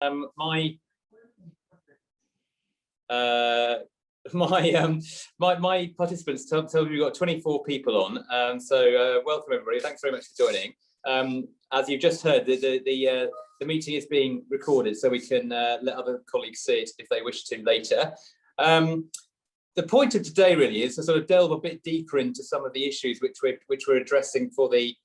My participants tell me we've got 24 people on, so welcome everybody. Thanks very much for joining. As you've just heard, the meeting is being recorded, so we can let other colleagues see it if they wish to later. The point of today really is to sort of delve a bit deeper into some of the issues which we're addressing for the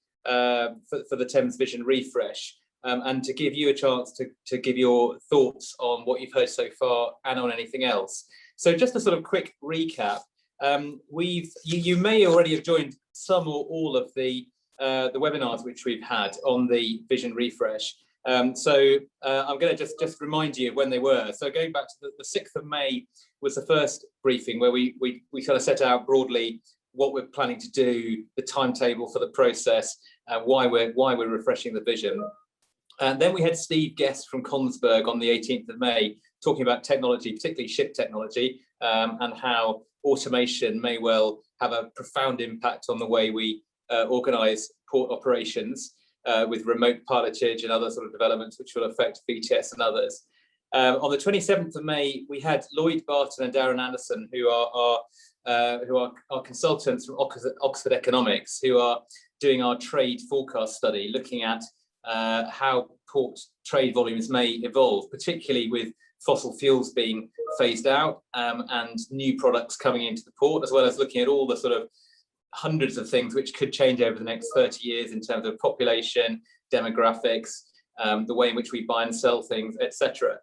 Thames Vision refresh, and to give you a chance to give your thoughts on what you've heard so far and on anything else. So just a sort of quick recap. You may already have joined some or all of the webinars which we've had on the Vision refresh. I'm going to just remind you of when they were. So going back to the 6th of May was the first briefing where we kind of set out broadly what we're planning to do, the timetable for the process, why we're refreshing the vision. And then we had Steve Guest from Kongsberg on the 18th of May talking about technology, particularly ship technology, and how automation may well have a profound impact on the way we organise port operations with remote pilotage and other sort of developments which will affect VTS and others. On the 27th of May, we had Lloyd Barton and Darren Anderson, who are our consultants from Oxford Economics, who are doing our trade forecast study, looking at how port trade volumes may evolve, particularly with fossil fuels being phased out and new products coming into the port, as well as looking at all the sort of hundreds of things which could change over the next 30 years in terms of population, demographics, the way in which we buy and sell things, etc.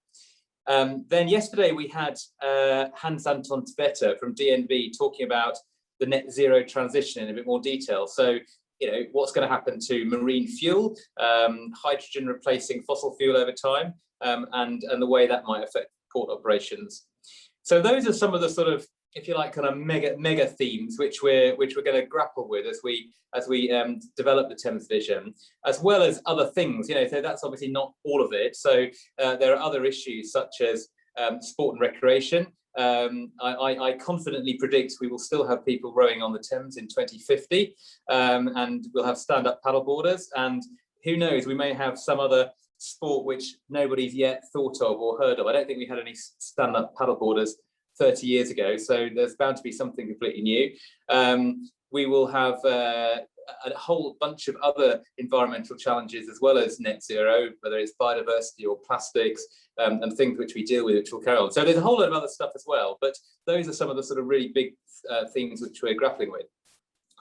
Then yesterday we had Hans Anton Tveter from DNV talking about the net zero transition in a bit more detail. So, you know, what's going to happen to marine fuel, hydrogen replacing fossil fuel over time, and the way that might affect port operations. So those are some of the sort of, if you like, kind of mega themes which we're going to grapple with as we develop the Thames Vision, as well as other things. You know, so that's obviously not all of it. So there are other issues such as sport and recreation. I confidently predict we will still have people rowing on the Thames in 2050, and we'll have stand-up paddleboarders, and who knows, we may have some other sport which nobody's yet thought of or heard of. I don't think we had any stand-up paddleboarders 30 years ago, so there's bound to be something completely new. We will have a whole bunch of other environmental challenges as well as net zero, whether it's biodiversity or plastics, and things which we deal with, which will carry on. So there's a whole lot of other stuff as well, but those are some of the sort of really big themes which we're grappling with.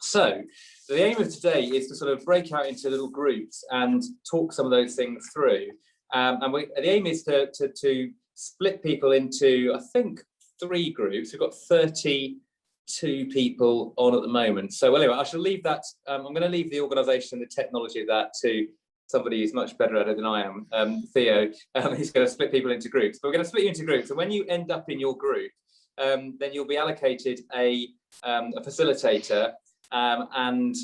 So the aim of today is to sort of break out into little groups and talk some of those things through. And the aim is to split people into, I think, 3 groups. We've got 32 people on at the moment. So anyway, I shall leave that. I'm going to leave the organisation and the technology of that to somebody who's much better at it than I am, Theo. He's going to split people into groups. But we're going to split you into groups. And when you end up in your group, then you'll be allocated a facilitator, and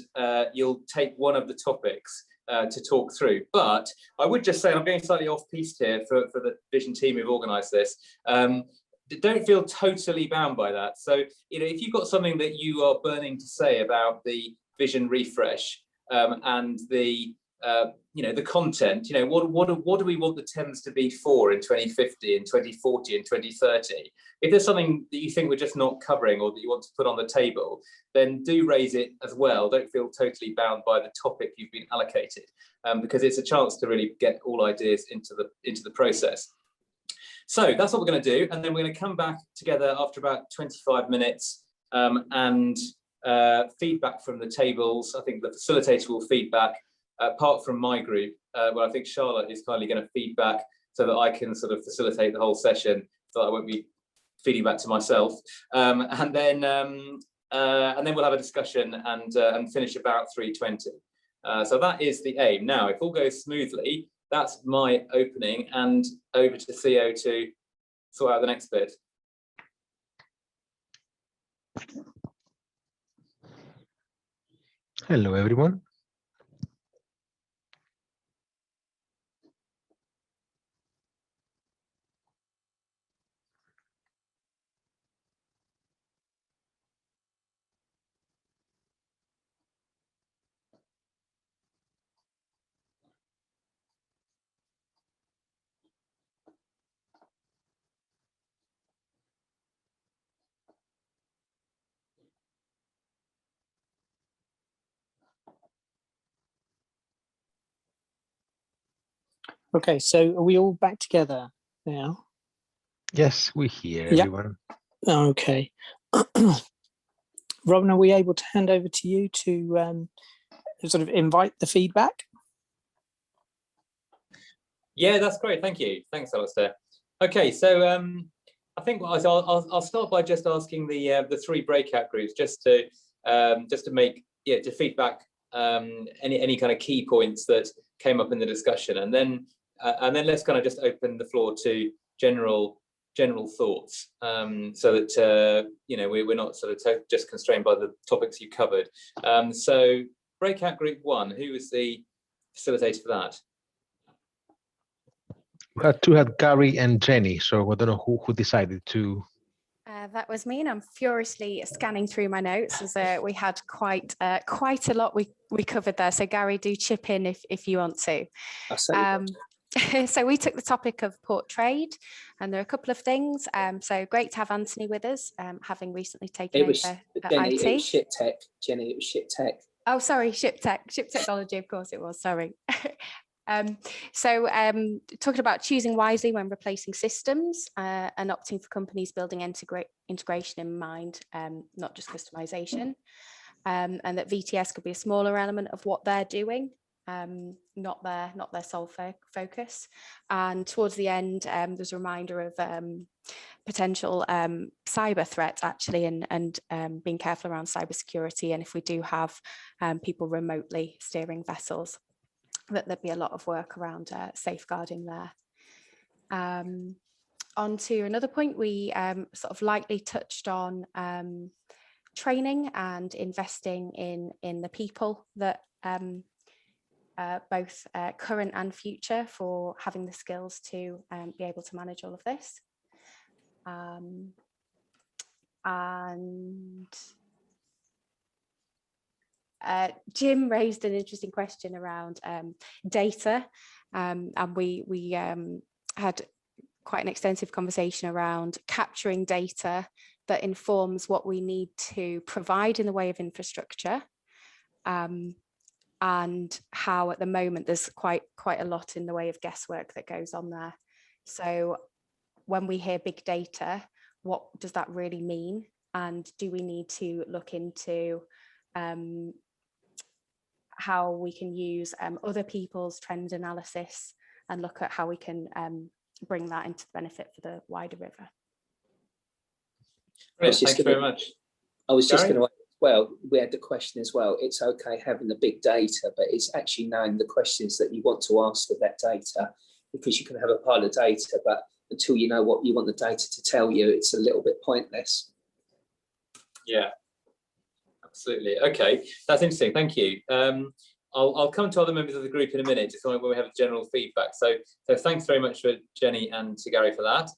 you'll take one of the topics to talk through. But I would just say, and I'm going slightly off piste here for the Vision team who've organised this, don't feel totally bound by that. So, you know, if you've got something that you are burning to say about the Vision refresh, and the you know, the content, you know, what do we want the Thames to be for in 2050, in 2040, in 2030? If there's something that you think we're just not covering or that you want to put on the table, then do raise it as well. Don't feel totally bound by the topic you've been allocated, because it's a chance to really get all ideas into the process. So that's what we're going to do, and then we're going to come back together after about 25 minutes and feedback from the tables. I think the facilitator will feedback, apart from my group, where I think Charlotte is kindly going to feedback so that I can sort of facilitate the whole session, so that I won't be feeding back to myself. And then we'll have a discussion and finish about 3:20. So that is the aim. Now, if all goes smoothly, that's my opening, and over to Theo to sort out the next bit. Hello, everyone. Okay, so are we all back together now? Yes, we hear Yep. everyone. Okay. Robin, are we able to hand over to you to sort of invite the feedback? Yeah, that's great. Thank you. Thanks, Alistair. Okay, so I think I'll start by just asking the three breakout groups just to make to feedback any kind of key points that came up in the discussion, and then let's kind of just open the floor to general thoughts, so that we're not sort of just constrained by the topics you covered. So breakout group 1, who was the facilitator for that? We had Gary and Jenny, so I don't know who decided to. That was me, and I'm furiously scanning through my notes as we had quite a lot we covered there. So Gary, do chip in if you want to. So we took the topic of port trade, and there are a couple of things. So great to have Anthony with us, having recently taken over Jenny, IT. it was ship tech. Jenny, it was ship tech. Oh, sorry, ship technology, of course it was, sorry. Talking about choosing wisely when replacing systems and opting for companies building integration in mind, not just customization, and that VTS could be a smaller element of what they're doing, not their sole focus. And towards the end, there's a reminder of potential cyber threats actually, and being careful around cybersecurity, and if we do have people remotely steering vessels, that there'd be a lot of work around safeguarding there. On to another point, we sort of lightly touched on training and investing in the people that both current and future, for having the skills to be able to manage all of this. Jim raised an interesting question around data, and we had quite an extensive conversation around capturing data that informs what we need to provide in the way of infrastructure, and how at the moment there's quite a lot in the way of guesswork that goes on there. So when we hear big data, what does that really mean? And do we need to look into how we can use other people's trend analysis and look at how we can bring that into benefit for the wider river? Thank you very much. I was just going to, well, we had the question as well. It's okay having the big data, but it's actually knowing the questions that you want to ask of that data, because you can have a pile of data, but until you know what you want the data to tell you, it's a little bit pointless. Yeah, absolutely. Okay, that's interesting. Thank you. I'll come to other members of the group in a minute, just when we have general feedback. So thanks very much for Jenny and to Gary for that.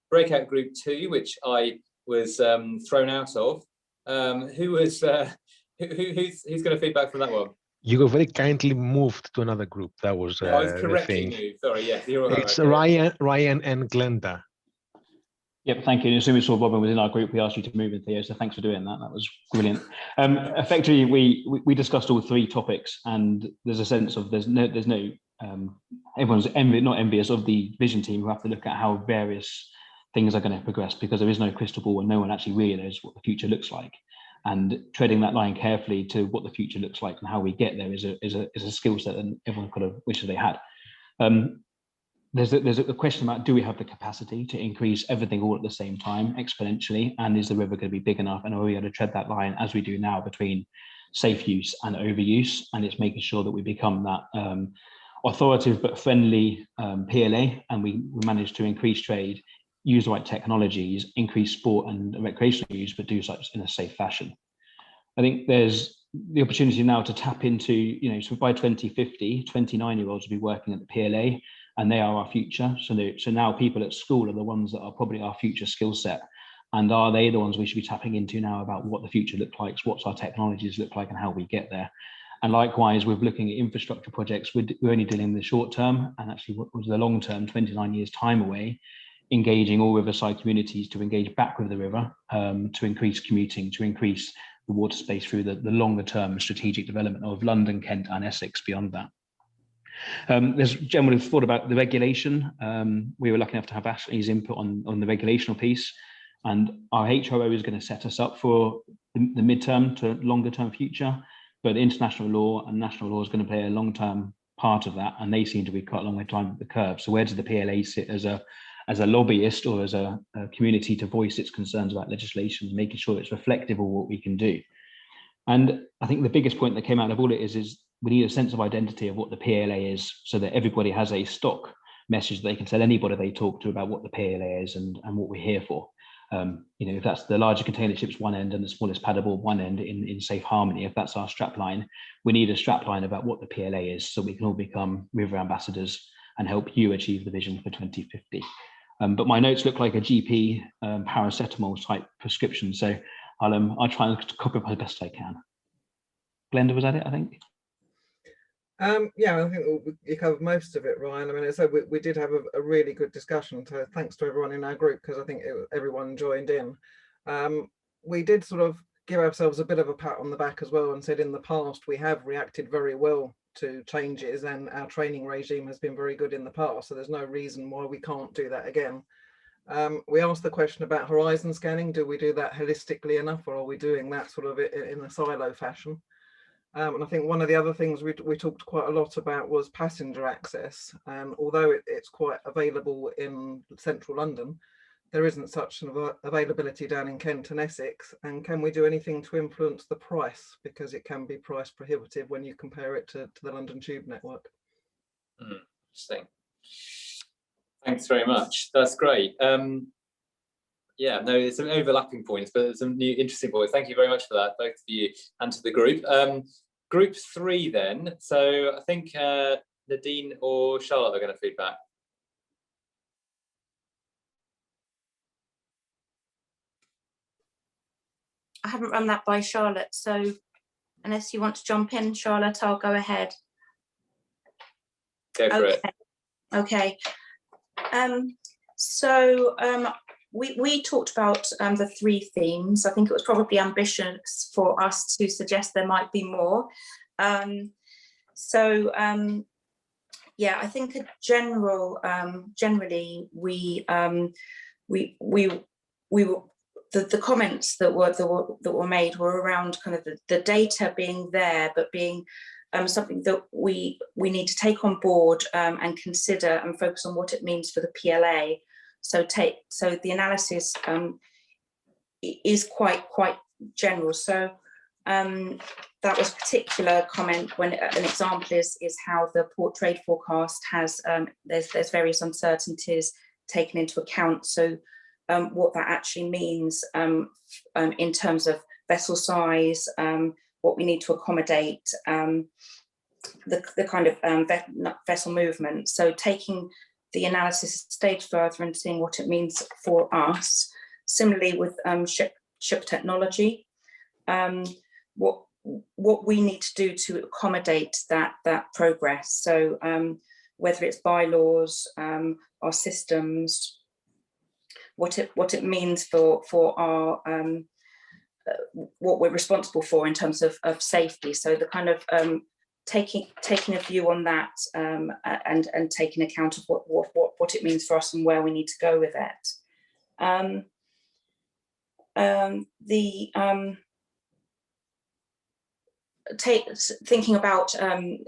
Breakout group 2, which I was thrown out of. Who's going to feedback from that one? You got very kindly moved to another group. That was I was correctly the thing. moved. Sorry, yes, you're right. It's Ryan and Glenda. Yep, thank you. And as soon as we saw Robin was in our group, we asked you to move in, Theo. So thanks for doing that. That was brilliant. Effectively, we discussed all 3 topics, and there's a sense of there's no everyone's not envious of the vision team who have to look at how various things are going to progress, because there is no crystal ball and no one actually really knows what the future looks like. And treading that line carefully to what the future looks like and how we get there is a skill set that everyone could have wished they had. There's a question about, do we have the capacity to increase everything all at the same time exponentially, and is the river going to be big enough, and are we going to tread that line as we do now between safe use and overuse? And it's making sure that we become that authoritative but friendly PLA, and we manage to increase trade, use the right technologies, increase sport and recreational use, but do such in a safe fashion. I think there's the opportunity now to tap into, so by 2050, 29-year-olds will be working at the PLA, and they are our future. So now people at school are the ones that are probably our future skill set. And are they the ones we should be tapping into now about what the future looks like, what's our technologies look like, and how we get there? And likewise, we're looking at infrastructure projects. We're only dealing with the short term, and actually what was the long term, 29 years time away, engaging all riverside communities to engage back with the river, to increase commuting, to increase the water space through the longer term strategic development of London, Kent and Essex beyond that. There's generally thought about the regulation. We were lucky enough to have Ashley's input on the regulational piece, and our HRO is going to set us up for the midterm to longer term future, but international law and national law is going to play a long-term part of that, and they seem to be quite a long way behind the curve. So where does the PLA sit as a lobbyist or as a community to voice its concerns about legislation, making sure it's reflective of what we can do? And I think the biggest point that came out of all it is we need a sense of identity of what the PLA is, so that everybody has a stock message that they can tell anybody they talk to about what the PLA is and what we're here for. If that's the larger container ships one end and the smallest paddleboard one end in safe harmony, if that's our strap line, we need a strap line about what the PLA is, so we can all become river ambassadors and help you achieve the vision for 2050. But my notes look like a GP paracetamol type prescription, so I'll try and copy up as best I can. Glenda, was that it, I think? Yeah, I think you covered most of it, Ryan. I mean, so we did have a really good discussion, so thanks to everyone in our group, because I think everyone joined in. We did sort of give ourselves a bit of a pat on the back as well, and said in the past we have reacted very well to changes, and our training regime has been very good in the past, so there's no reason why we can't do that again. We asked the question about horizon scanning. Do we do that holistically enough, or are we doing that sort of in a silo fashion? And I think one of the other things we talked quite a lot about was passenger access. Although it's quite available in central London, there isn't such an availability down in Kent and Essex. And can we do anything to influence the price? Because it can be price prohibitive when you compare it to the London Tube network. Interesting. Thanks very much. That's great. Yeah, no, there's some overlapping points, but there's some new interesting points. Thank you very much for that, both of you and to the group. Group 3 then. So I think Nadine or Charlotte are going to feedback. I haven't run that by Charlotte, so unless you want to jump in, Charlotte, I'll go ahead. Go for it. Okay. So we talked about the 3 themes. I think it was probably ambitious for us to suggest there might be more. Yeah, I think generally the comments that were made were around kind of the data being there, but being something that we need to take on board and consider and focus on what it means for the PLA. So the analysis is quite general. So that was a particular comment when an example is how the port trade forecast has there's various uncertainties taken into account. So what that actually means in terms of vessel size, what we need to accommodate, the kind of vessel movement. So taking the analysis a stage further and seeing what it means for us. Similarly with ship technology, what we need to do to accommodate that progress. So whether it's bylaws, our systems, what it means for our what we're responsible for in terms of safety. So the kind of taking a view on that and taking account of what it means for us and where we need to go with it. Thinking about a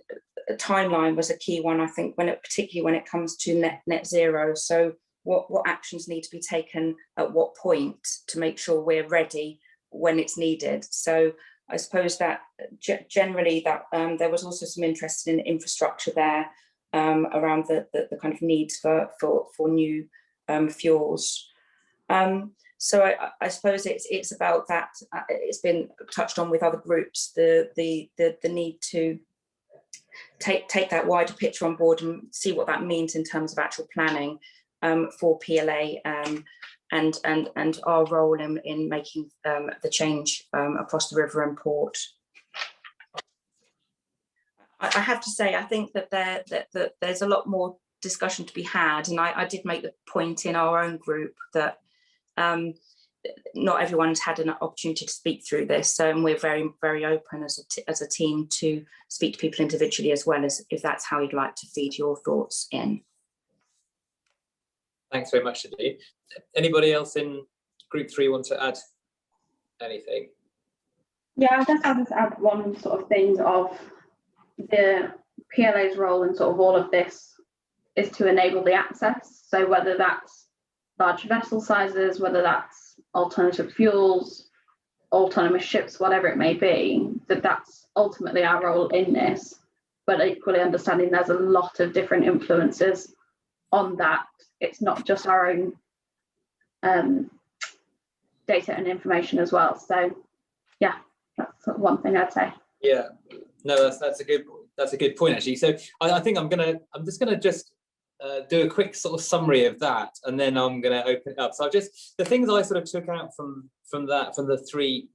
timeline was a key one, I think, particularly when it comes to net zero. So what actions need to be taken at what point to make sure we're ready when it's needed. So I suppose that generally that there was also some interest in infrastructure there around the kind of needs for new fuels. So I suppose it's about that. It's been touched on with other groups. The need to take that wider picture on board and see what that means in terms of actual planning for PLA and our role in making the change across the river and port. I have to say, I think that there's a lot more discussion to be had, and I did make the point in our own group that not everyone's had an opportunity to speak through this, so and we're very, very open as a team to speak to people individually as well, as if that's how you'd like to feed your thoughts in. Thanks very much indeed. Anybody else in group 3 want to add anything? Yeah, I guess I'll just add one sort of thing of the PLA's role in sort of all of this is to enable the access. So whether that's large vessel sizes, whether that's alternative fuels, autonomous ships, whatever it may be, that's ultimately our role in this. But equally understanding there's a lot of different influences on that. It's not just our own data and information as well. So yeah, that's one thing I'd say. Yeah, no, that's a good point actually. So I think I'm just gonna do a quick sort of summary of that, and then I'm going to open it up. So the things I sort of took out from the 3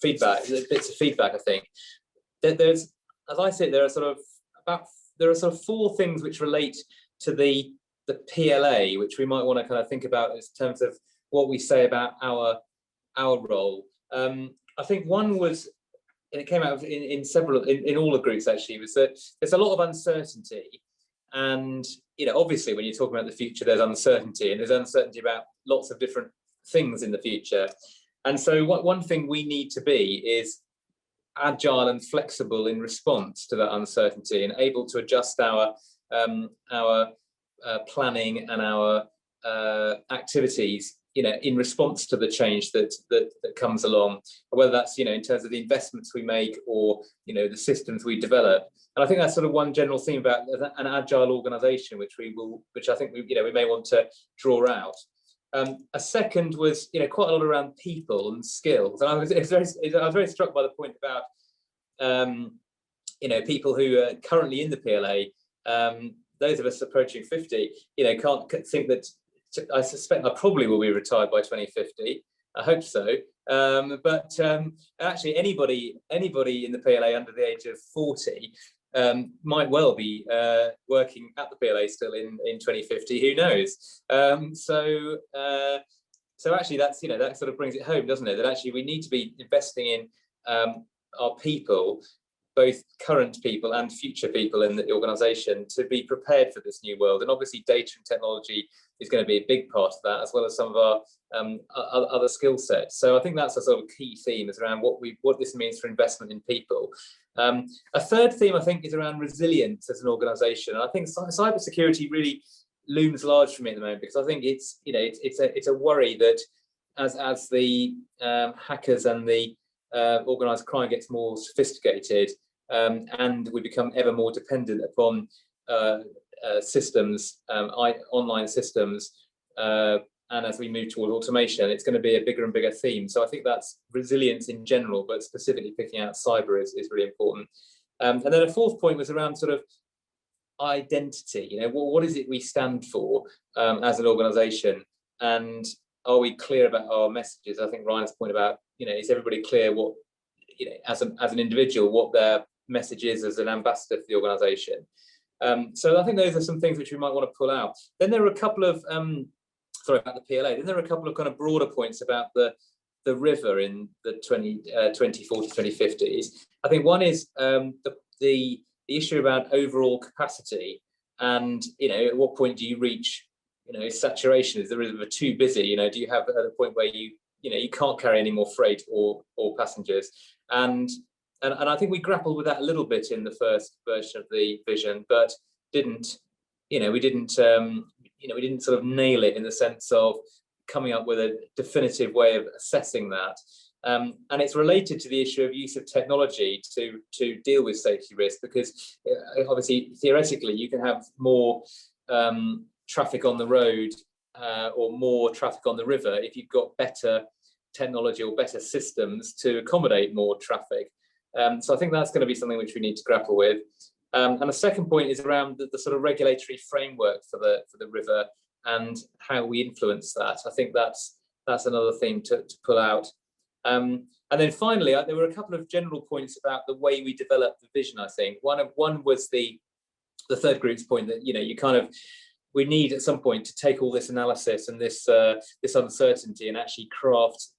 bits of feedback, I think that there's, as I said, there are sort of 4 things which relate to the PLA, which we might want to kind of think about in terms of what we say about our role. I think one was, and it came out in all the groups actually, was that there's a lot of uncertainty. And obviously when you're talking about the future, there's uncertainty, and there's uncertainty about lots of different things in the future. And so one thing we need to be is agile and flexible in response to that uncertainty, and able to adjust our planning and our activities in response to the change that comes along, whether that's in terms of the investments we make or the systems we develop. And I think that's sort of one general theme about an agile organization, which I think we may want to draw out. A second was quite a lot around people and skills, and I was very struck by the point about people who are currently in the PLA. Those of us approaching 50 can't think that. I suspect I probably will be retired by 2050. I hope so. But actually, anybody in the PLA under the age of 40 might well be working at the PLA still in 2050. Who knows? So actually, that sort of brings it home, doesn't it? That actually we need to be investing in our people, both current people and future people in the organisation, to be prepared for this new world. And obviously data and technology is going to be a big part of that, as well as some of our other skill sets. So I think that's a sort of key theme, is around what this means for investment in people. A third theme, I think, is around resilience as an organisation. And I think cybersecurity really looms large for me at the moment, because I think it's a worry that as the hackers and the organised crime gets more sophisticated, and we become ever more dependent upon systems, online systems, and as we move toward automation, it's going to be a bigger and bigger theme. So I think that's resilience in general, but specifically picking out cyber is really important. And then a fourth point was around sort of identity. What is it we stand for as an organisation, and are we clear about our messages? I think Ryan's point about is everybody clear what as an individual what their message is as an ambassador for the organisation. So I think those are some things which we might want to pull out. Then there are a couple of about the PLA. Then there are a couple of kind of broader points about the river in the 2040s, 2050s. I think one is the issue about overall capacity, and at what point do you reach saturation? Is the river too busy? Do you have at a point where you can't carry any more freight or passengers? And I think we grappled with that a little bit in the first version of the vision, but we didn't sort of nail it in the sense of coming up with a definitive way of assessing that. And it's related to the issue of use of technology to deal with safety risk, because obviously theoretically you can have more traffic on the road or more traffic on the river if you've got better technology or better systems to accommodate more traffic. So I think that's going to be something which we need to grapple with. And the second point is around the sort of regulatory framework for the river and how we influence that. I think that's another thing to pull out. And then finally, there were a couple of general points about the way we develop the vision. I think one was the third group's point that you kind of we need at some point to take all this analysis and this this uncertainty and actually craft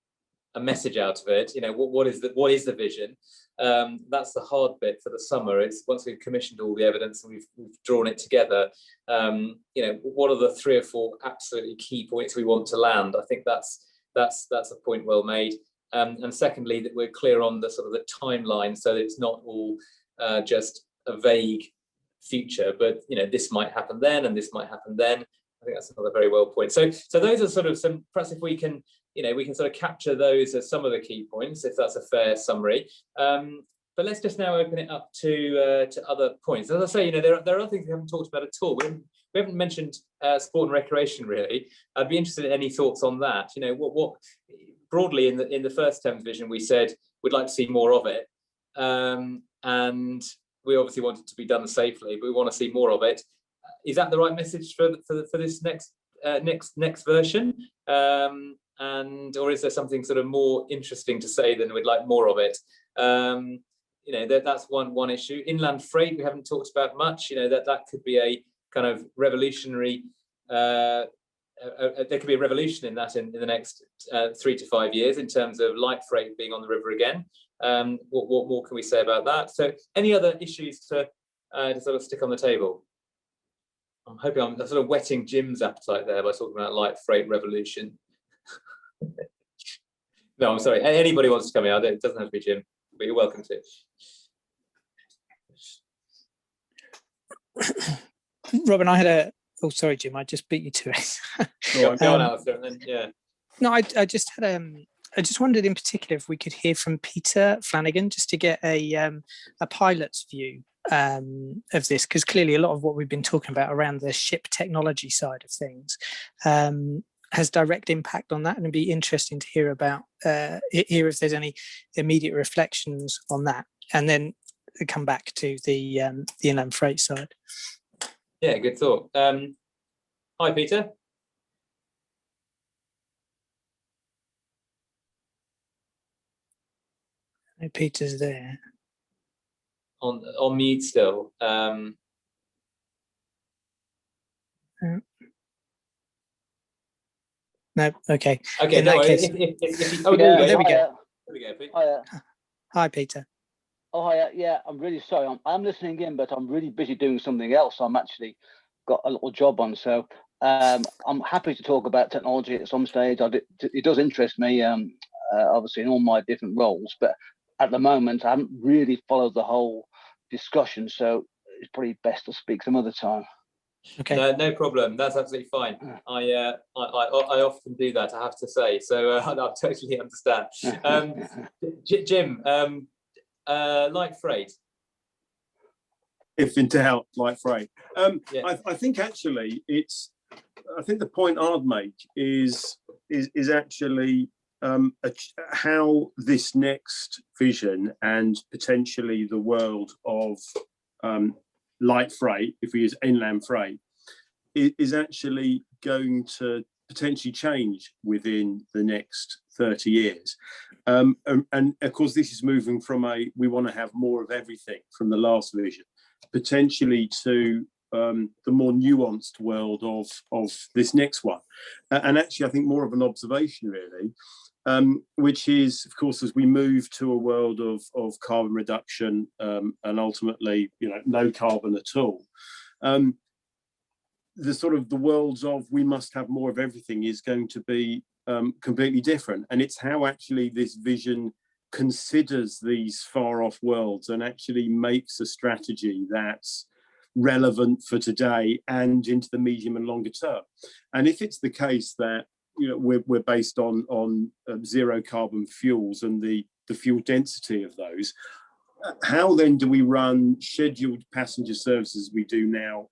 a message out of it. You know, what is the vision? That's the hard bit for the summer. It's once we've commissioned all the evidence and we've drawn it together, you know, what are the 3 or 4 absolutely key points we want to land? I think that's a point well made. And secondly, that we're clear on the sort of the timeline, so that it's not all just a vague future, but you know, this might happen then and this might happen then. I think that's another very well point. So those are sort of some, perhaps if we can, you know, we can sort of capture those as some of the key points, if that's a fair summary. But let's just now open it up to other points. As I say, you know, there are other things we haven't talked about at all. We haven't mentioned sport and recreation really. I'd be interested in any thoughts on that. You know, what broadly in the first Thames vision we said we'd like to see more of it, and we obviously want it to be done safely, but we want to see more of it. Is that the right message for this next version? And or is there something sort of more interesting to say than we'd like more of it? You know, that's one issue. Inland freight we haven't talked about much. You know, that could be a kind of revolutionary. There could be a revolution in that in the next 3 to 5 years in terms of light freight being on the river again. What more can we say about that? So, any other issues to sort of stick on the table? I'm hoping I'm sort of whetting Jim's appetite there by talking about light freight revolution. No, I'm sorry. Anybody wants to come in? It doesn't have to be Jim, but you're welcome to. Robin, I had a. Oh, sorry, Jim. I just beat you to it. Go on, Alistair, and then yeah. No, I just had I just wondered in particular if we could hear from Peter Flanagan just to get a pilot's view of this, because clearly a lot of what we've been talking about around the ship technology side of things has direct impact on that, and it'd be interesting to hear about hear if there's any immediate reflections on that, and then come back to the inland freight side. Yeah, good thought. Hi, Peter. No, Peter's there. On mute still. No, okay. Okay, in that case, there we go. There we go. There we go, Pete. Hi, Peter. Oh, hi. Yeah, I'm really sorry. I'm listening in, but I'm really busy doing something else. I'm actually got a little job on, so I'm happy to talk about technology at some stage. It does interest me, obviously, in all my different roles, but at the moment, I haven't really followed the whole discussion, so it's probably best to speak some other time. Okay. No problem. That's absolutely fine. I often do that, I have to say. So I totally understand. Jim, light freight. If in doubt, light freight. Yeah. I think actually I think the point I'd make is actually how this next vision and potentially the world of light freight, if we use inland freight, is actually going to potentially change within the next 30 years. And of course, this is moving from we want to have more of everything from the last vision, potentially to the more nuanced world of this next one. And actually, I think more of an observation, really, which is, of course, as we move to a world of carbon reduction and ultimately, no carbon at all, the worlds of we must have more of everything is going to be completely different. And it's how actually this vision considers these far off worlds and actually makes a strategy that's relevant for today and into the medium and longer term. And if it's the case that we're based on zero carbon fuels and the fuel density of those, how then do we run scheduled passenger services we do now,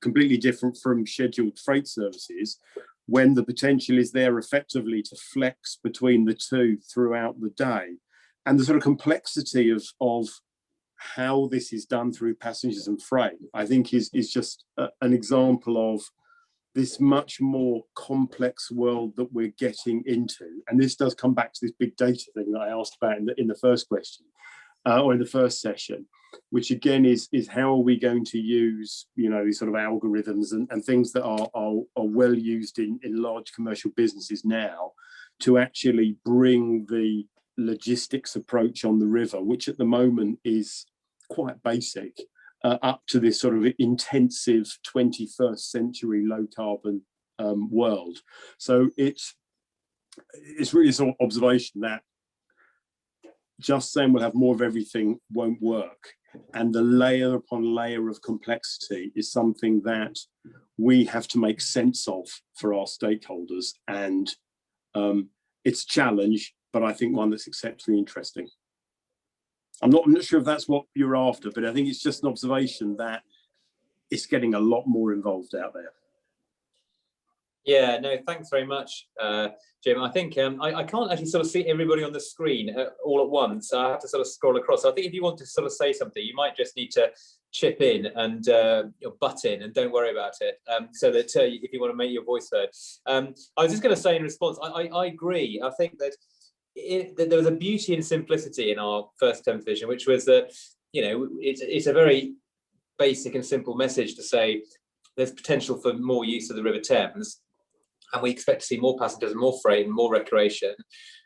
completely different from scheduled freight services, when the potential is there effectively to flex between the two throughout the day? And the sort of complexity of how this is done through passengers and freight, I think is just an example of this much more complex world that we're getting into. And this does come back to this big data thing that I asked about in the first question, or in the first session. which again is how are we going to use, these sort of algorithms and things that are well used in large commercial businesses now to actually bring the logistics approach on the river, which at the moment is quite basic, up to this sort of intensive 21st century low carbon world. So it's really sort of observation that just saying we'll have more of everything won't work. And the layer upon layer of complexity is something that we have to make sense of for our stakeholders. And it's a challenge, but I think one that's exceptionally interesting. I'm not sure if that's what you're after, but I think it's just an observation that it's getting a lot more involved out there. Yeah, no, thanks very much, Jim. I think I can't actually sort of see everybody on the screen all at once. I have to sort of scroll across. So I think if you want to sort of say something, you might just need to chip in and butt in, and don't worry about it, so that if you want to make your voice heard. I was just going to say in response, I agree. I think that there was a beauty and simplicity in our first Thames vision, which was that, it's a very basic and simple message to say there's potential for more use of the River Thames, and we expect to see more passengers and more freight and more recreation.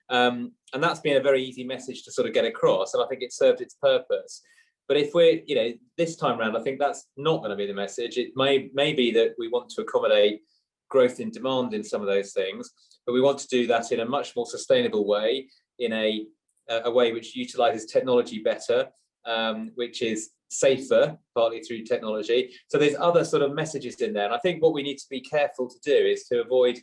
And that's been a very easy message to sort of get across, and I think it served its purpose. But if we're, this time around, I think that's not going to be the message. It may be that we want to accommodate growth in demand in some of those things, but we want to do that in a much more sustainable way, in a way which utilizes technology better, which is safer, partly through technology. So there's other sort of messages in there. And I think what we need to be careful to do is to avoid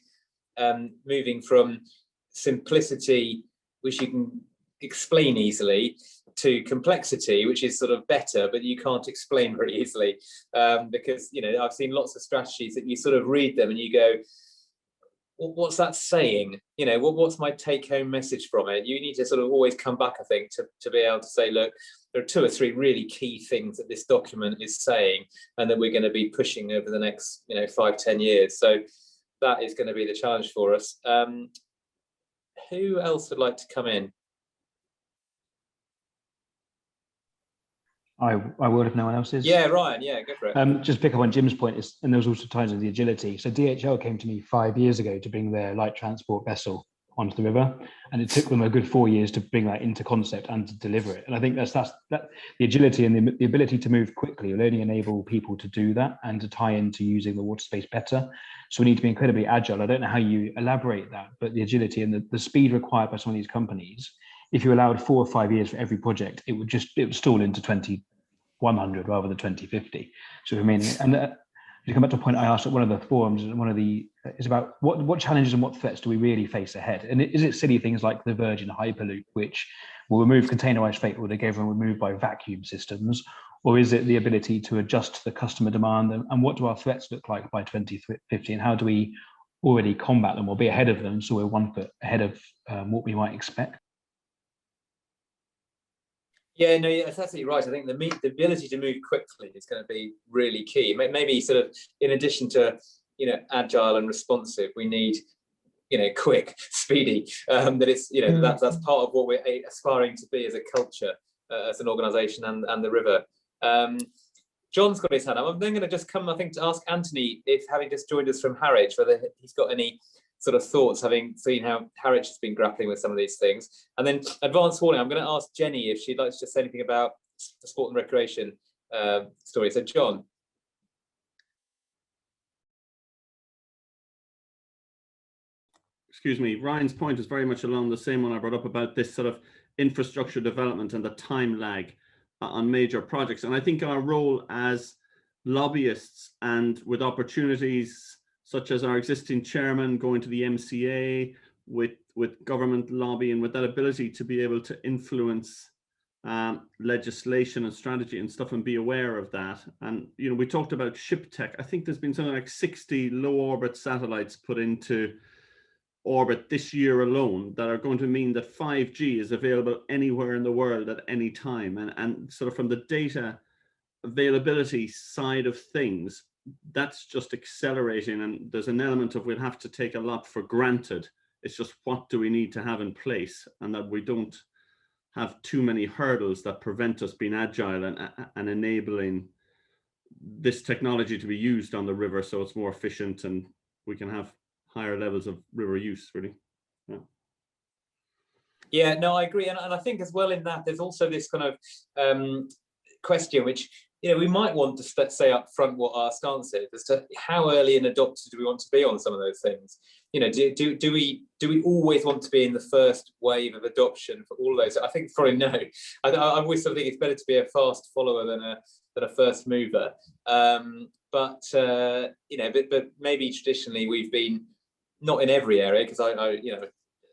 moving from simplicity, which you can explain easily, to complexity, which is sort of better, but you can't explain very easily. Because, I've seen lots of strategies that you sort of read them and you go, what's that saying? What's my take-home message from it? You need to sort of always come back, I think, to be able to say, look, there are 2 or 3 really key things that this document is saying, and that we're going to be pushing over the next, 5-10 years. So that is going to be the challenge for us. Who else would like to come in? I will if no one else is. Yeah, Ryan, yeah, go for it. Just pick up on Jim's point, and there was also ties of the agility. So DHL came to me 5 years ago to bring their light transport vessel onto the river, and it took them a good 4 years to bring that into concept and to deliver it. And I think that's the agility and the ability to move quickly will only enable people to do that and to tie into using the water space better. So we need to be incredibly agile. I don't know how you elaborate that, but the agility and the speed required by some of these companies, if you allowed 4 or 5 years for every project, it would stall into 2100 rather than 2050. So I mean, and to come back to a point I asked at one of the forums, is about what challenges and what threats do we really face ahead? And is it silly things like the Virgin Hyperloop, which will remove containerized freight, or they gave them removed by vacuum systems? Or is it the ability to adjust to the customer demand? And what do our threats look like by 2050? And how do we already combat them or be ahead of them, so we're 1 foot ahead of what we might expect? Yeah, no, that's absolutely right. I think the ability to move quickly is going to be really key. Maybe sort of in addition to, agile and responsive, we need, quick, speedy. That it's, that's part of what we're aspiring to be as a culture, as an organisation, and the river. John's got his hand up. I'm then going to just come, I think, to ask Anthony, if having just joined us from Harwich, whether he's got any sort of thoughts, having seen how Harwich has been grappling with some of these things. And then advanced hauling, I'm going to ask Jenny if she'd like to just say anything about the sport and recreation story. So John. Excuse me, Ryan's point is very much along the same one I brought up about this sort of infrastructure development and the time lag on major projects. And I think our role as lobbyists, and with opportunities such as our existing chairman going to the MCA, with government lobby, and with that ability to be able to influence legislation and strategy and stuff, and be aware of that. And we talked about ship tech. I think there's been something like 60 low orbit satellites put into orbit this year alone that are going to mean that 5G is available anywhere in the world at any time. And sort of from the data availability side of things, that's just accelerating, and there's an element of we'll have to take a lot for granted. It's just, what do we need to have in place, and that we don't have too many hurdles that prevent us being agile and enabling this technology to be used on the river so it's more efficient and we can have higher levels of river use, really. Yeah. Yeah, no, I agree. And I think as well in that, there's also this kind of question, which, we might want to say up front what our stance is as to how early an adopter do we want to be on some of those things. Do we always want to be in the first wave of adoption for all of those? I think probably no. I always sort of think it's better to be a fast follower than a first mover. But maybe traditionally we've been not in every area, because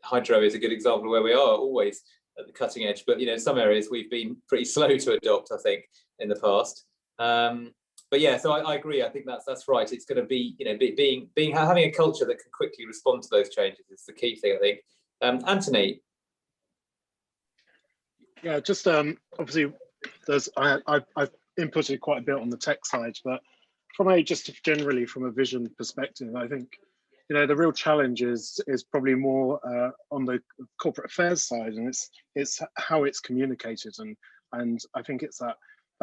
hydro is a good example of where we are always at the cutting edge, but some areas we've been pretty slow to adopt, I think, in the past. But yeah, so I agree. I think that's right. It's going to be having a culture that can quickly respond to those changes is the key thing, I think. Anthony. Yeah, just obviously I've inputted quite a bit on the tech side, but just generally from a vision perspective, I think the real challenge is probably more on the corporate affairs side, and it's how it's communicated, and I think it's that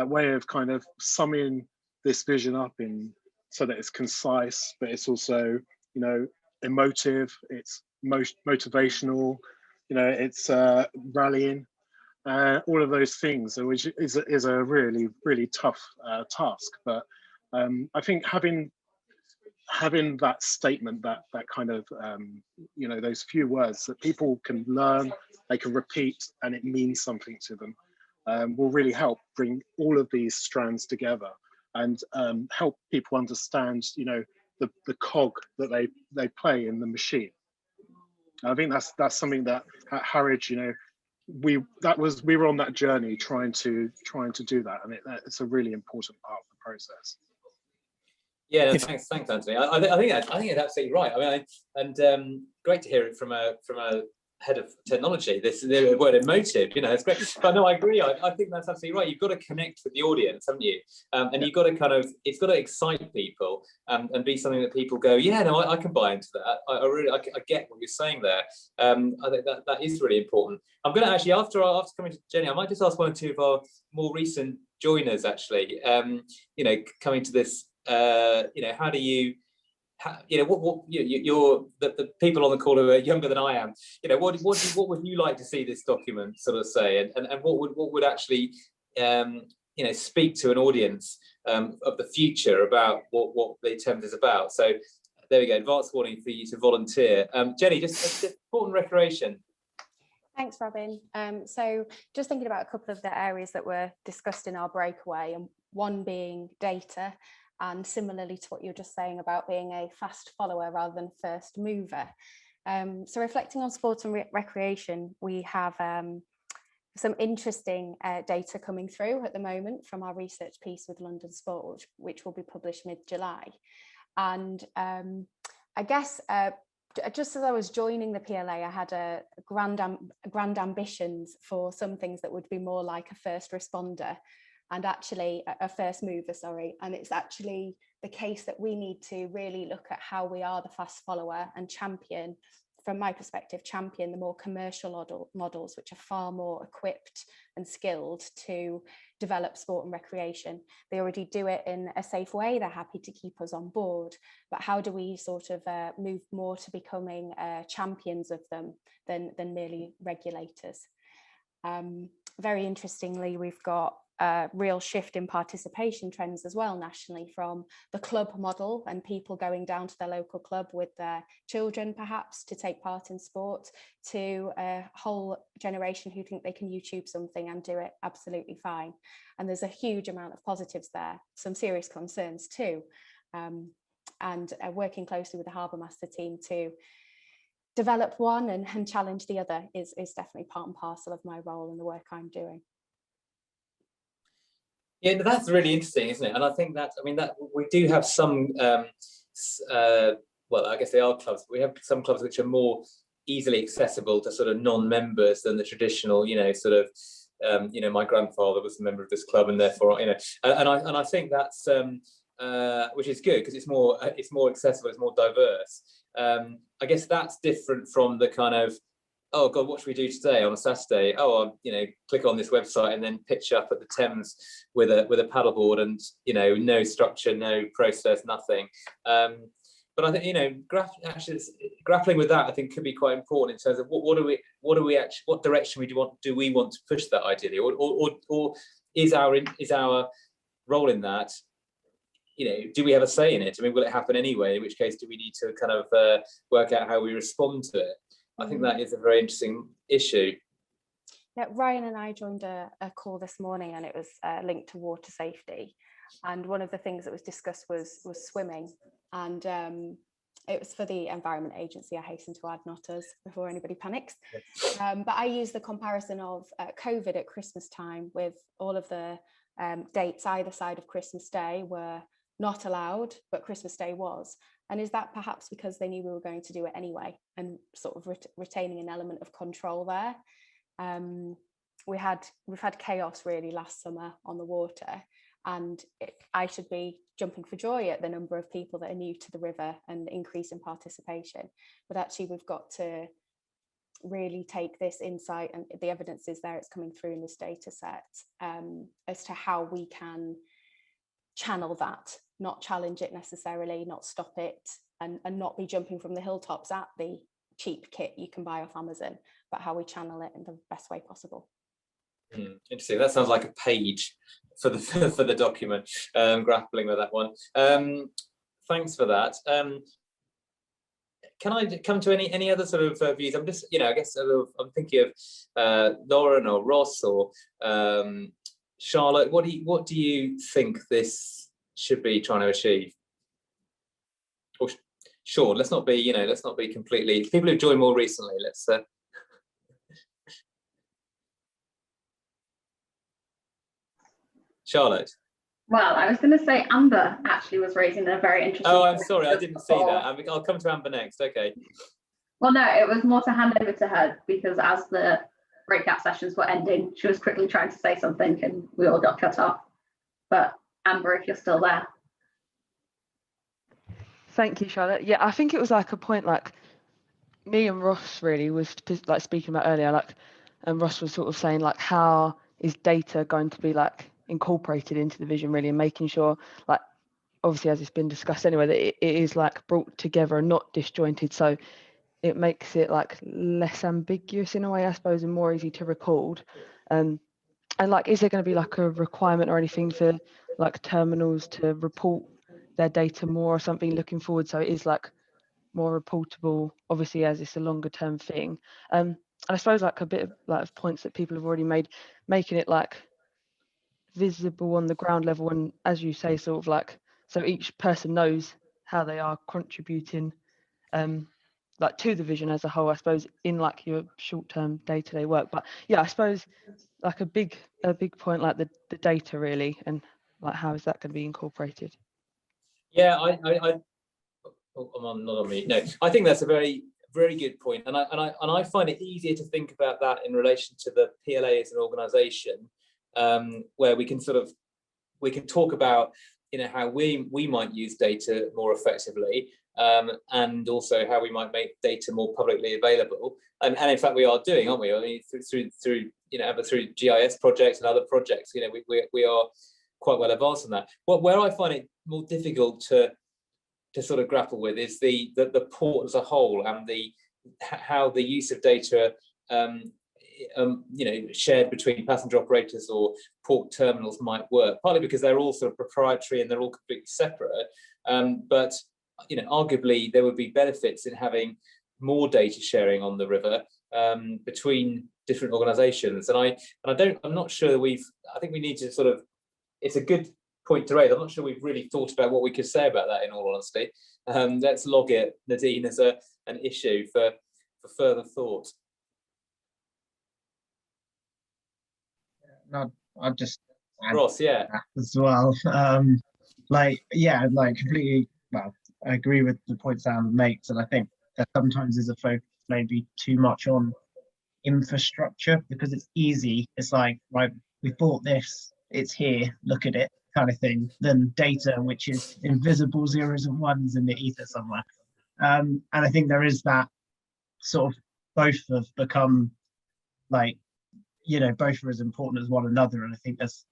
way of kind of summing this vision up in so that it's concise, but it's also emotive, it's motivational, it's rallying, all of those things, which is a really, really tough task. But I think having that statement, that kind of those few words that people can learn, they can repeat, and it means something to them, will really help bring all of these strands together and help people understand the cog that they play in the machine. I think that's something that at Harwich, we were on that journey trying to do that, and it's a really important part of the process. Yeah, no, thanks, Anthony. I think it's absolutely right. I mean, great to hear it from a head of technology. The word emotive, it's great. But no, I agree. I think that's absolutely right. You've got to connect with the audience, haven't you? And you've got to it's got to excite people and be something that people go, yeah, no, I can buy into that. I get what you're saying there. I think that is really important. I'm going to actually, after coming to Jenny, I might just ask one or two of our more recent joiners, actually, coming to this. How do you, you're the people on the call who are younger than I am. What would you like to see this document sort of say, and what would actually speak to an audience of the future about what the Thames is about? So there we go. Advance warning for you to volunteer. Jenny, just important recreation. Thanks, Robin. So just thinking about a couple of the areas that were discussed in our breakaway, and one being data, and similarly to what you're just saying about being a fast follower rather than first mover. So reflecting on sport and recreation, we have some interesting data coming through at the moment from our research piece with London Sport, which will be published mid-July. And I guess just as I was joining the PLA, I had a grand ambitions for some things that would be more like a first responder, and actually a first mover, and it's actually the case that we need to really look at how we are the fast follower and champion, from my perspective, champion the more commercial models, which are far more equipped and skilled to develop sport and recreation. They already do it in a safe way. They're happy to keep us on board, but how do we sort of move more to becoming champions of them than merely regulators? Very interestingly, we've got a real shift in participation trends as well nationally, from the club model and people going down to their local club with their children perhaps to take part in sport, to a whole generation who think they can YouTube something and do it absolutely fine. And there's a huge amount of positives there, some serious concerns too, and working closely with the Harbour Master team to develop one and challenge the other is definitely part and parcel of my role and the work I'm doing. Yeah, that's really interesting, isn't it? And I think that we do have some, well, I guess they are clubs, but we have some clubs which are more easily accessible to sort of non-members than the traditional, my grandfather was a member of this club, and therefore, and I think that's which is good because it's more accessible, it's more diverse. I guess that's different from the kind of oh God, what should we do today on a Saturday? Oh, I'll, you know, click on this website and then pitch up at the Thames with a paddleboard, and, you know, no structure, no process, nothing. But I think, you know, grappling with that, I think, could be quite important in terms of what direction do we want to push that ideally, or is our role in that, you know, do we have a say in it? I mean, will it happen anyway? In which case, do we need to kind of work out how we respond to it? I think that is a very interesting issue. Yeah, Ryan and I joined a call this morning, and it was linked to water safety. And one of the things that was discussed was swimming. And it was for the Environment Agency, I hasten to add, not us, before anybody panics. But I used the comparison of COVID at Christmas time, with all of the dates either side of Christmas Day were not allowed, but Christmas Day was. And is that perhaps because they knew we were going to do it anyway, and sort of retaining an element of control there? We've had chaos really last summer on the water, and I should be jumping for joy at the number of people that are new to the river and increase in participation. But actually, we've got to really take this insight, and the evidence is there, it's coming through in this data set, as to how we can channel that, not challenge it necessarily, not stop it, and not be jumping from the hilltops at the cheap kit you can buy off Amazon, but how we channel it in the best way possible. Interesting. That sounds like a page for the document, grappling with that one. Thanks for that. Can I come to any other sort of views? I'm just, you know, I guess I'm thinking of Lauren or Ross or Charlotte. What do you think this should be trying to achieve? Or sure, let's not be completely, people who've joined more recently, let's Charlotte. Well, I was going to say Amber actually was raising a very interesting. Oh, I'm sorry, I didn't see that. I'll come to Amber next. Okay. Well, no, it was more to hand over to her, because as the breakout sessions were ending, she was quickly trying to say something and we all got cut off. But Amber, if you're still there. Thank you, Charlotte. Yeah, I think it was like a point like me and Ross really was like speaking about earlier, like, and Ross was sort of saying like, how is data going to be like incorporated into the vision really, and making sure, like, obviously as it's been discussed anyway, that it is like brought together and not disjointed, so it makes it like less ambiguous in a way, I suppose, and more easy to record. And like, is there going to be like a requirement or anything for like terminals to report their data more or something looking forward, so it is like more reportable, obviously, as it's a longer term thing? And I suppose like a bit of like points that people have already made, making it like visible on the ground level, and as you say, sort of like, so each person knows how they are contributing like to the vision as a whole, I suppose, in like your short-term day-to-day work. But yeah, I suppose like a big point, like the data really, and like how is that going to be incorporated? Yeah, I'm not on me. No, I think that's a very good point, and I find it easier to think about that in relation to the PLA as an organisation, where we can talk about, you know, how we might use data more effectively, and also how we might make data more publicly available, and in fact we are doing, aren't we? I mean, through you know, through GIS projects and other projects, you know, we are quite well advanced on that. Where I find it more difficult to sort of grapple with is the port as a whole, and how the use of data you know, shared between passenger operators or port terminals might work, partly because they're all sort of proprietary and they're all completely separate, but you know, arguably there would be benefits in having more data sharing on the river between different organizations, and I'm not sure I think we need to sort of, it's a good point to raise. I'm not sure we've really thought about what we could say about that, in all honesty. Let's log it, Nadine, as an issue for further thought. No, I'll just Ross, yeah, as well. Like, yeah, like completely. Well, I agree with the points Sam makes, and I think that sometimes there's a focus maybe too much on infrastructure, because it's easy. It's like, right, we bought this, it's here, look at it, kind of thing, than data which is invisible zeros and ones in the ether somewhere. And I think there is that sort of both have become like, both are as important as one another. And I think there's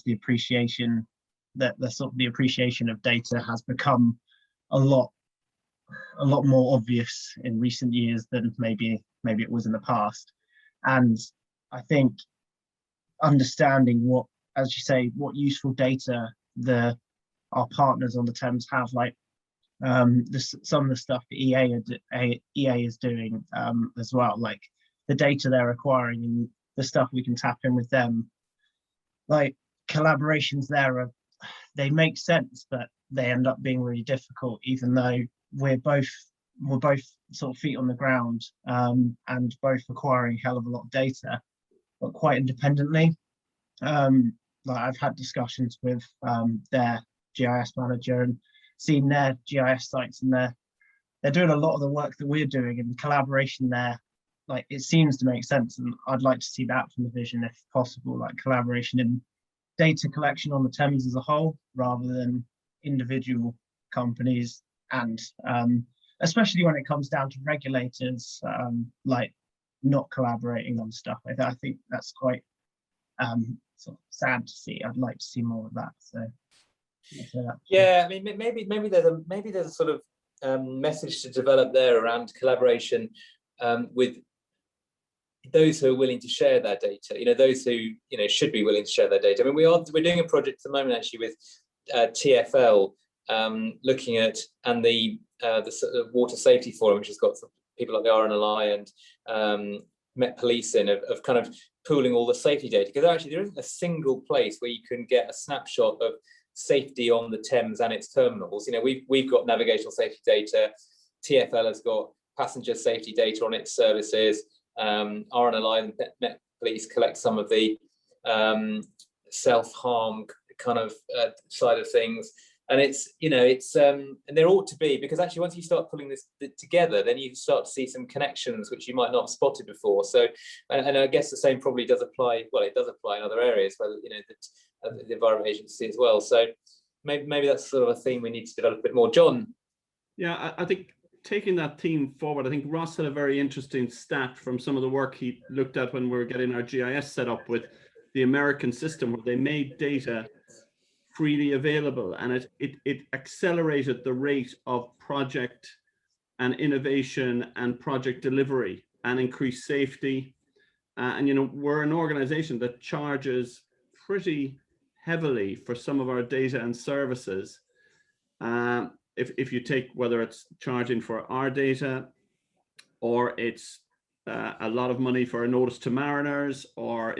the appreciation that the appreciation of data has become a lot more obvious in recent years than maybe it was in the past. And I think understanding what, as you say, what useful data our partners on the Thames have, like some of the stuff that EA is doing as well, like the data they're acquiring and the stuff we can tap in with them. Like collaborations there they make sense, but they end up being really difficult, even though we're both sort of feet on the ground and both acquiring a hell of a lot of data, but quite independently. Like I've had discussions with their GIS manager and seen their GIS sites, and they're doing a lot of the work that we're doing, and the collaboration there, like it seems to make sense. And I'd like to see that from the vision, if possible, like collaboration in data collection on the Thames as a whole, rather than individual companies, and especially when it comes down to regulators, like not collaborating on stuff. I think that's quite sort of sad to see. I'd like to see more of that. So yeah, I mean, maybe there's a sort of message to develop there around collaboration with those who are willing to share their data. Those who should be willing to share their data. I mean, we're doing a project at the moment actually with TfL, looking at the sort of water safety forum, which has got some people like the RNLI and Met Police in, of kind of pooling all the safety data, because actually there isn't a single place where you can get a snapshot of safety on the Thames and its terminals. We've got navigational safety data. TfL has got passenger safety data on its services. RNLI and Met Police collect some of the self-harm kind of side of things. And and there ought to be, because actually once you start pulling this together, then you start to see some connections which you might not have spotted before. So, and I guess the same probably does apply. Well, it does apply in other areas, where the Environment Agency as well. So maybe that's sort of a theme we need to develop a bit more. John. Yeah, I think taking that theme forward, I think Ross had a very interesting stat from some of the work he looked at when we were getting our GIS set up with the American system, where they made data freely available, and it accelerated the rate of project and innovation and project delivery and increased safety. And we're an organization that charges pretty heavily for some of our data and services. If you take whether it's charging for our data, or it's a lot of money for a notice to mariners, or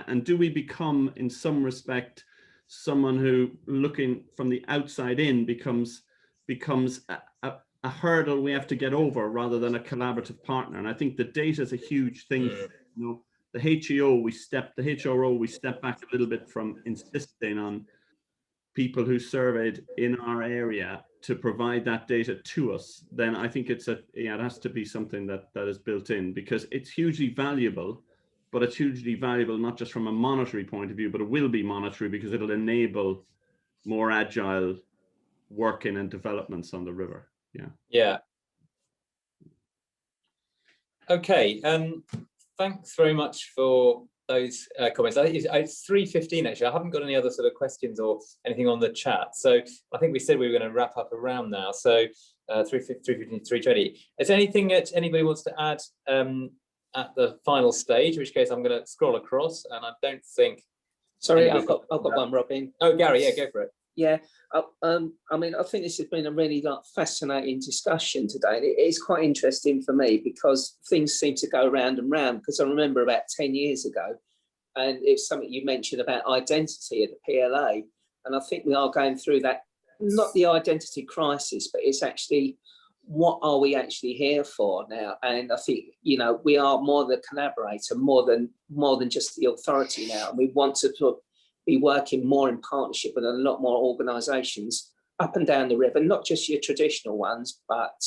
and do we become in some respect someone who, looking from the outside in, becomes a hurdle we have to get over rather than a collaborative partner? And I think the data is a huge thing. The HEO we step back a little bit from insisting on people who surveyed in our area to provide that data to us. Then I think it has to be something that is built in, because it's hugely valuable. But it's hugely valuable not just from a monetary point of view, but it will be monetary because it'll enable more agile working and developments on the river. Yeah. Okay. Thanks very much for those comments. I think it's 3:15 actually. I haven't got any other sort of questions or anything on the chat. So I think we said we were going to wrap up around now. So 3:15, 3:20. Is there anything that anybody wants to add at the final stage, in which case I'm going to scroll across, and I don't think. Sorry, I've got one, Robin. Oh, Gary, yeah, go for it. Yeah, I mean, I think this has been a really fascinating discussion today. And it is quite interesting for me because things seem to go round and round. Because I remember about 10 years ago, and it's something you mentioned about identity at the PLA, and I think we are going through that, not the identity crisis, but it's actually, what are we actually here for now? And I think, we are more the collaborator, more than just the authority now. And we want to be working more in partnership with a lot more organisations up and down the river, not just your traditional ones, but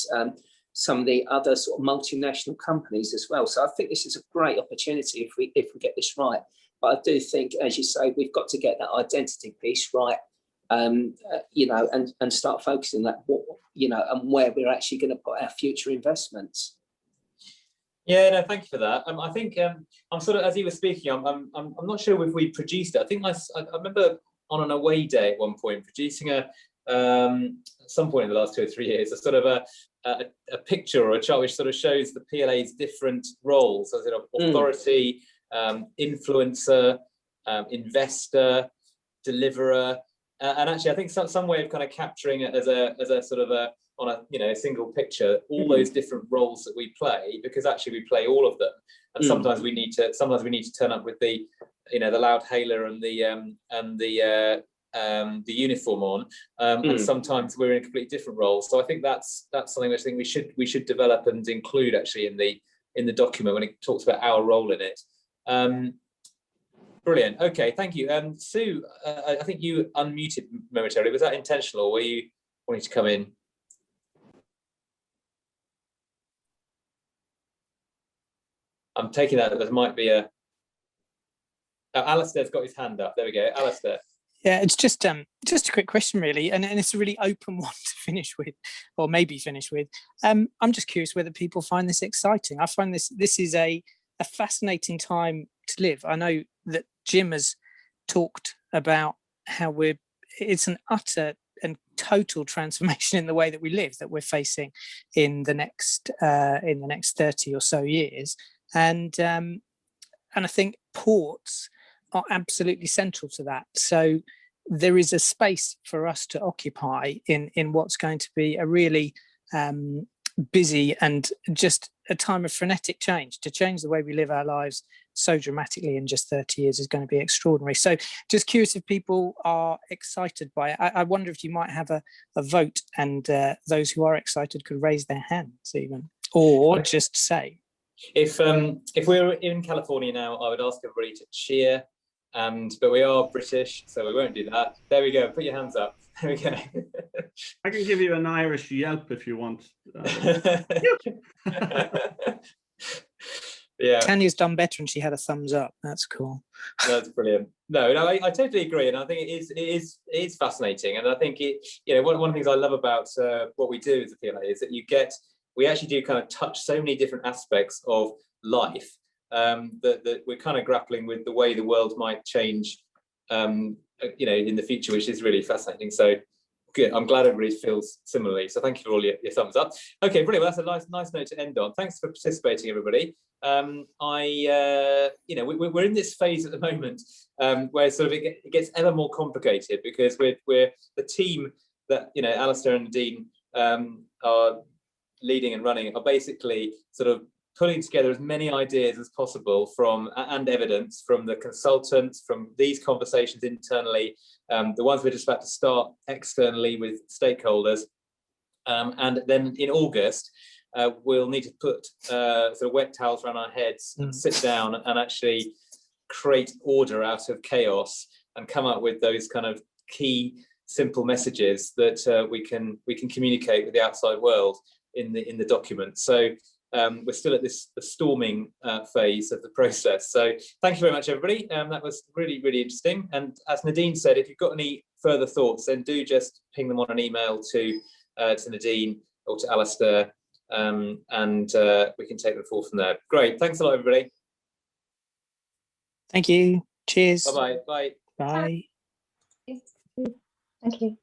some of the other sort of multinational companies as well. So I think this is a great opportunity if we get this right. But I do think, as you say, we've got to get that identity piece right. And start focusing that, and where we're actually going to put our future investments. Yeah, no, thank you for that. I think I'm sort of, as you were speaking, I'm not sure if we produced it. I think I remember on an away day at one point producing at some point in the last 2 or 3 years, a sort of a picture or a chart which sort of shows the PLA's different roles, as in authority, influencer, investor, deliverer, and actually I think some way of kind of capturing it as a sort of on a single picture all those different roles that we play, because actually we play all of them, and sometimes we need to turn up with the the loud hailer and the uniform on, and sometimes we're in a completely different role. So I think that's something which I think we should develop and include actually in the document when it talks about our role in it. Brilliant. Okay, thank you. Sue, I think you unmuted momentarily. Was that intentional, or were you wanting to come in? I'm taking that there might be a. Alistair's got his hand up. There we go. Alistair. Yeah, it's just a quick question really, and it's a really open one to finish with, or maybe finish with. I'm just curious whether people find this exciting. I find this is a fascinating time to live. I know that Jim has talked about how it's an utter and total transformation in the way that we live that we're facing in the next 30 or so years, and I think ports are absolutely central to that. So there is a space for us to occupy in what's going to be a really busy and just a time of frenetic change. To change the way we live our lives so dramatically in just 30 years is going to be extraordinary. So just curious if people are excited by it. I wonder if you might have a vote, and those who are excited could raise their hands even, or just say. If we were in California now, I would ask everybody to cheer, but we are British, so we won't do that. There we go. Put your hands up. There we go. I can give you an Irish yelp if you want. Yeah. Tanya's done better, and she had a thumbs up. That's cool. That's brilliant. No, I totally agree, and I think it is fascinating, and I think one of the things I love about what we do as a PLA is that we actually do kind of touch so many different aspects of life that we're kind of grappling with the way the world might change, in the future, which is really fascinating. So good. I'm glad everybody feels similarly. So thank you for all your thumbs up. Okay, brilliant. Well, that's a nice note to end on. Thanks for participating, everybody. We're in this phase at the moment where sort of it gets ever more complicated, because we're the team that Alistair and Nadine are leading and running are basically sort of pulling together as many ideas as possible and evidence from the consultants, from these conversations internally, the ones we're just about to start externally with stakeholders, and then in August we'll need to put sort of wet towels around our heads and sit down and actually create order out of chaos and come up with those kind of key simple messages that we can communicate with the outside world in the document. So we're still at the storming phase of the process. So thank you very much, everybody. That was really, really interesting. And as Nadine said, if you've got any further thoughts, then do just ping them on an email to Nadine or to Alistair, and we can take them forward from there. Great. Thanks a lot, everybody. Thank you. Cheers. Bye-bye. Bye. Bye. Thank you.